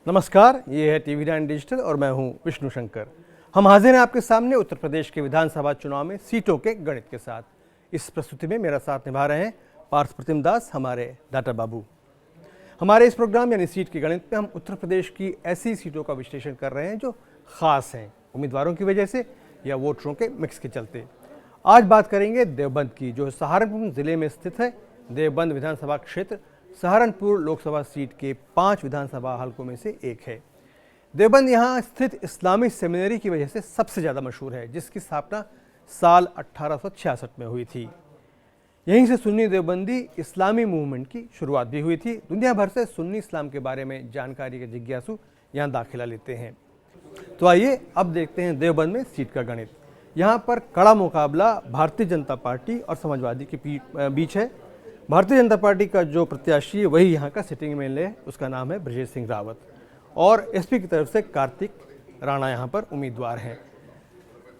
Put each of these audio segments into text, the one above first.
नमस्कार, ये है TV9 डिजिटल और मैं हूं विष्णु शंकर। हम हाजिर हैं आपके सामने उत्तर प्रदेश के विधानसभा चुनाव में सीटों के गणित के साथ। इस प्रस्तुति में मेरा साथ निभा रहे हैं पार्थ प्रतिम दास, हमारे डाटा बाबू। हमारे इस प्रोग्राम यानी सीट के गणित में हम उत्तर प्रदेश की ऐसी सीटों का विश्लेषण कर रहे हैं जो खास हैं, उम्मीदवारों की वजह से या वोटरों के मिक्स के चलते। आज बात करेंगे देवबंद की, जो सहारनपुर जिले में स्थित है। देवबंद विधानसभा क्षेत्र सहारनपुर लोकसभा सीट के 5 विधानसभा हलकों में से एक है। देवबंद यहाँ स्थित इस्लामिक सेमिनरी की वजह से सबसे ज़्यादा मशहूर है, जिसकी स्थापना साल 1866 में हुई थी। यहीं से सुन्नी देवबंदी इस्लामी मूवमेंट की शुरुआत भी हुई थी। दुनिया भर से सुन्नी इस्लाम के बारे में जानकारी के जिज्ञासु यहाँ दाखिला लेते हैं। तो आइए अब देखते हैं देवबंद में सीट का गणित। यहाँ पर कड़ा मुकाबला भारतीय जनता पार्टी और समाजवादी के बीच है। भारतीय जनता पार्टी का जो प्रत्याशी है वही यहाँ का सिटिंग एमएलए है, उसका नाम है ब्रजेश सिंह रावत, और एसपी की तरफ से कार्तिक राणा यहाँ पर उम्मीदवार हैं।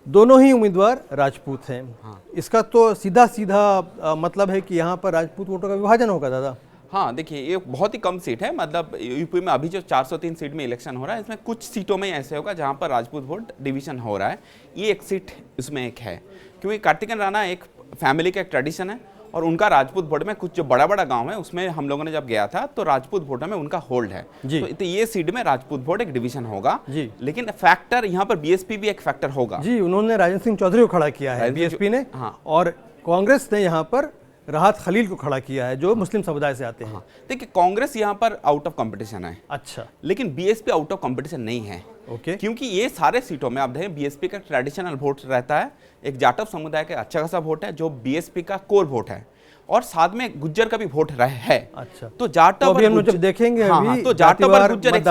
दोनों ही उम्मीदवार राजपूत हैं। हाँ। इसका तो सीधा सीधा मतलब है कि यहाँ पर राजपूत वोटों का विभाजन होगा दादा। हाँ, देखिए ये बहुत ही कम सीट है। मतलब यूपी में अभी जो 403 सीट में इलेक्शन हो रहा है, इसमें कुछ सीटों में ऐसे होगा जहाँ पर राजपूत वोट डिवीजन हो रहा है। ये एक सीट इसमें एक है, क्योंकि कार्तिकेय राणा एक फैमिली का एक ट्रेडिशन है और उनका राजपूत वोट में कुछ जो बड़ा बड़ा गांव है उसमें हम लोगों ने जब गया था तो राजपूत वोट में उनका होल्ड है। तो ये सीट में राजपूत वोट एक डिवीजन होगा जी। लेकिन फैक्टर यहाँ पर बीएसपी भी एक फैक्टर होगा जी। उन्होंने राजेंद्र सिंह चौधरी को खड़ा किया है बीएसपी ने। हाँ। और कांग्रेस ने यहाँ पर राहत खलील को खड़ा किया है, जो मुस्लिम समुदाय से आते हैं। हाँ। देखिए, कांग्रेस यहाँ पर आउट ऑफ कंपटीशन है। अच्छा। लेकिन बीएसपी आउट ऑफ कंपटीशन नहीं है। ओके। क्योंकि ये सारे सीटों में आप देखें बीएसपी का ट्रेडिशनल वोट रहता है, एक जाटव समुदाय का अच्छा खासा वोट है जो बीएसपी का कोर वोट है, और साथ में गुज्जर का भी वोट है। अच्छा। तो जाटव तो हम जब देखेंगे हाँ, तो जाटव और गुज्जर एक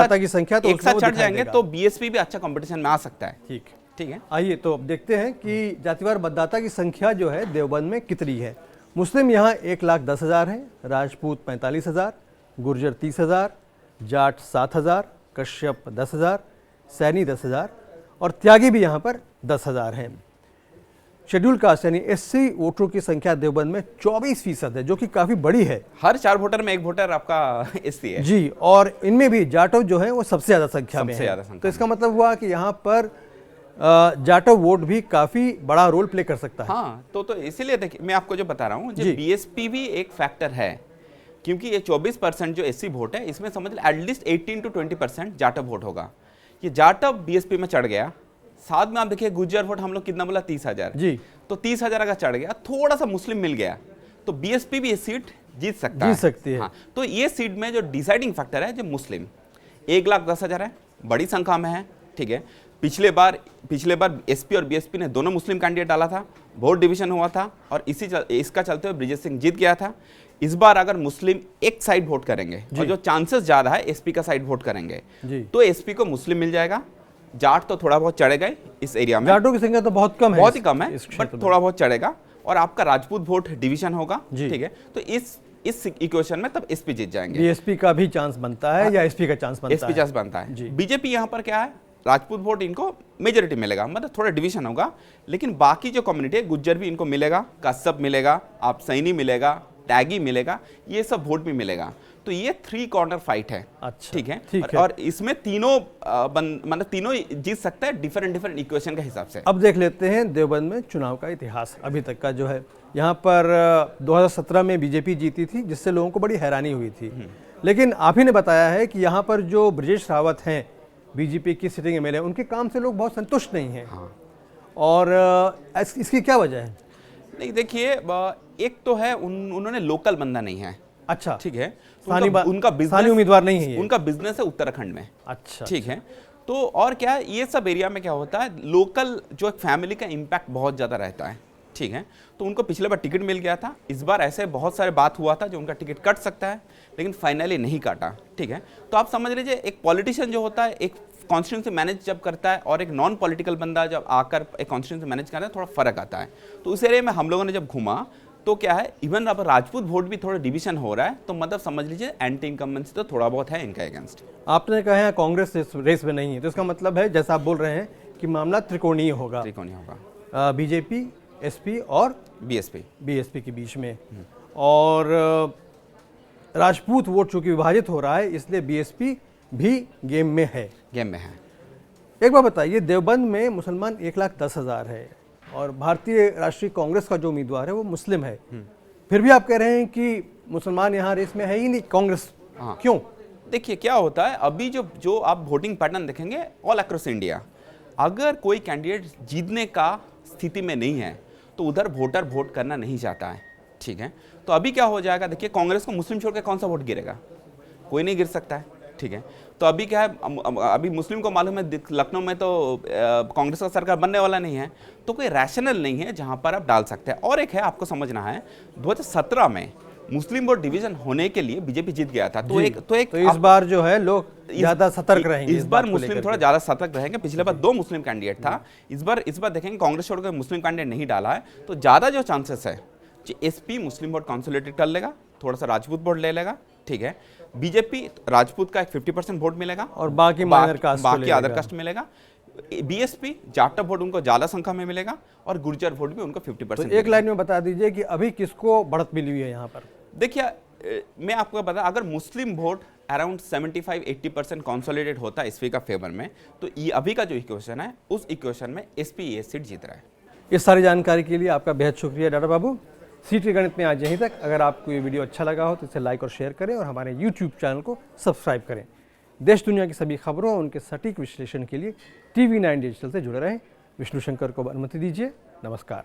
साथ चढ़ जाएंगे तो बीएसपी भी अच्छा कंपटीशन में आ सकता है। ठीक है। आइए तो अब देखते हैं कि जातिवार मतदाता की संख्या जो है देवबंद में कितनी है। मुस्लिम यहाँ 1,10,000 है, राजपूत 45,000, गुर्जर 30,000, जाट 7,000, कश्यप 10,000, सैनी 10,000 और त्यागी भी यहाँ पर 10,000 हैं। शेड्यूल कास्ट यानी एससी वोटरों की संख्या देवबंद में 24% है, जो कि काफी बड़ी है। हर 4 वोटर में 1 वोटर आपका एससी है जी। और इनमें भी जाटव जो है वो सबसे ज्यादा संख्या में है। तो इसका मतलब हुआ कि यहाँ पर जाटव वोट भी काफी बड़ा रोल प्ले कर सकता है। हाँ, तो इसीलिए देखिए मैं आपको जो बता रहा हूँ, बीएसपी भी एक फैक्टर है, क्योंकि ये 24% जो एससी वोट है इसमें समझ लो एटलीस्ट 18 to 20% जाटव वोट होगा। ये जाटव बीएसपी में चढ़ गया। साथ में आप देखिए गुज्जर वोट हम लोग कितना बोला 30,000 जी। तो 30,000 अगर चढ़ गया, थोड़ा सा मुस्लिम मिल गया, तो बीएसपी भी ये सीट जीत सकती है। हाँ, तो ये सीट में जो डिसाइडिंग फैक्टर है जो मुस्लिम 1,10,000 है, बड़ी संख्या में है। ठीक है। पिछले बार एसपी और बीएसपी ने दोनों मुस्लिम कैंडिडेट डाला था, वोट डिवीजन हुआ था और इसका चलते हुए ब्रजेश सिंह जीत गया था। इस बार अगर मुस्लिम एक साइड वोट करेंगे और जो चांसेस ज्यादा है एसपी का साइड वोट करेंगे तो एसपी को मुस्लिम मिल जाएगा। जाट तो थोड़ा बहुत चढ़ेगा इस एरिया में, जाटों की संख्या तो बहुत कम है, बहुत ही कम है, बट थोड़ा बहुत चढ़ेगा और आपका राजपूत वोट डिवीजन होगा। ठीक है। तो इस इक्वेशन में तब एसपी जीत जाएंगे। बीएसपी का भी चांस बनता है या एसपी का चांस बनता है? एसपी चांस बनता है। बीजेपी यहाँ पर क्या है, राजपूत वोट इनको मेजोरिटी मिलेगा, मतलब थोड़ा डिवीजन होगा, लेकिन बाकी जो कम्युनिटी है गुज्जर भी इनको मिलेगा, कश्यप मिलेगा, आप सैनी मिलेगा, टैगी मिलेगा, ये सब वोट भी मिलेगा। तो ये 3 कॉर्नर फाइट है। अच्छा। ठीक है। और इसमें तीनों मतलब तीनों जीत सकता है डिफरेंट इक्वेशन के हिसाब से। अब देख लेते हैं देवबंद में चुनाव का इतिहास अभी तक का जो है। यहाँ पर 2017 में बीजेपी जीती थी, जिससे लोगों को बड़ी हैरानी हुई थी। लेकिन आप ही ने बताया है कि यहाँ पर जो ब्रजेश रावत हैं बीजेपी की सिटिंग एमएलए, उनके काम से लोग बहुत संतुष्ट नहीं हैं। हाँ। और इसकी क्या वजह है? नहीं, देखिए एक तो है उन्होंने लोकल बंदा नहीं है। अच्छा। ठीक है। तो उनका बिजनेस उम्मीदवार नहीं है, उनका बिजनेस है उत्तराखंड में। अच्छा। ठीक है। तो और क्या है, ये सब एरिया में क्या होता है, लोकल जो एक फैमिली का इम्पैक्ट बहुत ज्यादा रहता है। ठीक है। तो उनको पिछले बार टिकट मिल गया था, इस बार ऐसे बहुत सारे बात हुआ था जो उनका टिकट कट सकता है, लेकिन फाइनली नहीं काटा। ठीक है। तो आप समझ लीजिए एक पॉलिटिशियन जो होता है एक कॉन्स्टिट्यूंसी मैनेज जब करता है और एक नॉन पॉलिटिकल बंदा जब आकर एक कॉन्स्टिट्यूंसी मैनेज करता है, थोड़ा फर्क आता है। तो उस एरिया में हम लोगों ने जब घूमा तो क्या है, इवन अब राजपूत वोट भी थोड़ा डिवीजन हो रहा है, तो मतलब समझ लीजिए एंटी इनकम्बेंसी तो थोड़ा बहुत है इनका अगेंस्ट। आपने कहा है कांग्रेस रेस में नहीं है, तो इसका मतलब है जैसा आप बोल रहे हैं कि मामला त्रिकोणीय होगा। बीजेपी, एसपी और बीएसपी के बीच में। और राजपूत वोट चूंकि विभाजित हो रहा है, इसलिए बीएसपी भी गेम में है। गेम में है। एक बार बताइए, देवबंद में मुसलमान 1,10,000 है और भारतीय राष्ट्रीय कांग्रेस का जो उम्मीदवार है वो मुस्लिम है, फिर भी आप कह रहे हैं कि मुसलमान यहाँ रेस में है ही नहीं, कांग्रेस क्यों? देखिए क्या होता है, अभी जो आप वोटिंग पैटर्न देखेंगे ऑल अक्रॉस इंडिया, अगर कोई कैंडिडेट जीतने का स्थिति में नहीं है तो उधर वोटर वोट करना नहीं चाहता है, ठीक है। तो अभी क्या हो जाएगा, देखिए कांग्रेस को मुस्लिम छोड़ के कौन सा वोट गिरेगा, कोई नहीं गिर सकता है, ठीक है। तो अभी क्या है, अभी मुस्लिम को मालूम है लखनऊ में तो कांग्रेस का सरकार बनने वाला नहीं है, तो कोई रैशनल नहीं है जहां पर आप डाल सकते हैं। और एक है, आपको समझना है 2017 में मुस्लिम वोट डिवीजन होने के लिए बीजेपी जीत गया था, तो इस बार जो है लोग ज्यादा सतर्क रहेंगे, इस बार मुस्लिम थोड़ा ज्यादा सतर्क रहेंगे। पिछले बार 2 मुस्लिम कैंडिडेट था, इस बार देखेंगे कांग्रेस छोड़कर मुस्लिम कैंडिडेट नहीं डाला है, तो ज्यादा जो चांसेस है एसपी मुस्लिम वोट कंसोलिडेट कर लेगा, थोड़ा सा राजपूत वोट ले लेगा, ठीक है। बीजेपी राजपूत का एक 50% वोट मिलेगा और बाकी अदर कास्ट मिलेगा। बीएसपी जाटव वोट उनको ज्यादा संख्या में मिलेगा और गुर्जर वोट भी उनको 50%। तो एक लाइन में बता दीजिए कि अभी किसको बढ़त मिली हुई है यहाँ पर? देखिए मैं आपको बता, अगर मुस्लिम वोट अराउंड 75-80% कंसोलिडेट होता है एसपी का फेवर में, तो ये अभी का जो इक्वेशन है उस इक्वेशन में एसपी ये सीट जीत रहा है। इस सारी जानकारी के लिए आपका बेहद शुक्रिया डॉक्टर बाबू। सीटी गणित में आज यहीं तक। अगर आपको ये वीडियो अच्छा लगा हो तो इसे लाइक और शेयर करें और हमारे यूट्यूब चैनल को सब्सक्राइब करें। देश दुनिया की सभी खबरों और उनके सटीक विश्लेषण के लिए TV9 डिजिटल से जुड़े रहें। विष्णु शंकर को अनुमति दीजिए। नमस्कार।